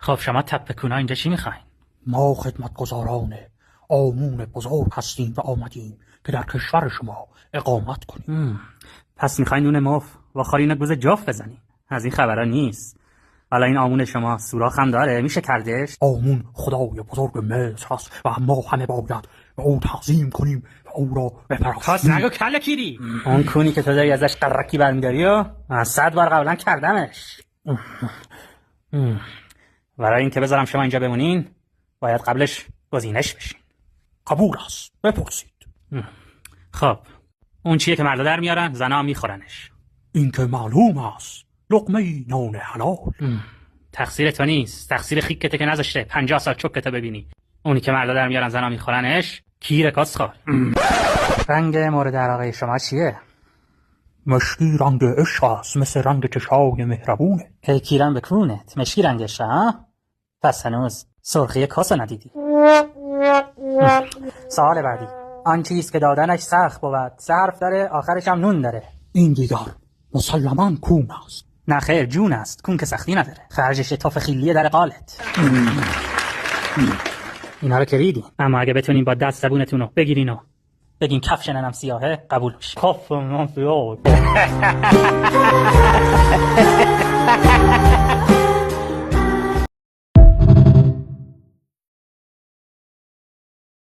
خب شما تپه‌کونا اینجا چی میخواین؟ ما خدمتگزاران آمون بزرگ هستیم و آمدیم که در کشور شما اقامت کنیم. پس میخواین نون مف و خارین گوز جفت بزنین؟ از این خبرها نیست. حالا این آمون شما سوراخ هم داره، میشه کردش؟ آمون خدای بزرگ مصر هست و ما همه باید به او تعظیم کنیم و او را بپرستیم. پس نگو کله کیری. اون کونی که تو داری ازش قرکی برمیداری و 100 بار قبلا کردمش. برای این که بذارم شما اینجا بمونین باید قبلش گزینش بشین. قبول است، بپرسید. خب اون چیه که مردا در میارن زنا میخورنش؟ این که معلوم است، لقمه نان حلال. تقصیر تو نیست، تقصیر خیکته که نذاشته 50 سال چکته ببینی. اونی که مردا در میارن زنا میخورنش کیر کاسخوار. رنگ مورد علاقه شما چیه؟ مشکی رنگ عشق است، مثل رنگ چشای مهربونه. که کیرم به کونت مشکی رنگشه ها؟ پس هنوز سرخی کاسو ندیدی. سوال بعدی، آن چیز که دادنش سخت بود، ظرف داره آخرش هم نون داره. این دیگر مسلماً کون است. نه خیر، جون است. کون که سختی نداره، خرجش تاف خیلیه در قالت. اینا رو که ریدین، اما اگه بتونین با دست زبونتون رو بگیرین و بگین کفش ننم سیاهه قبول میشه. کف من سیاه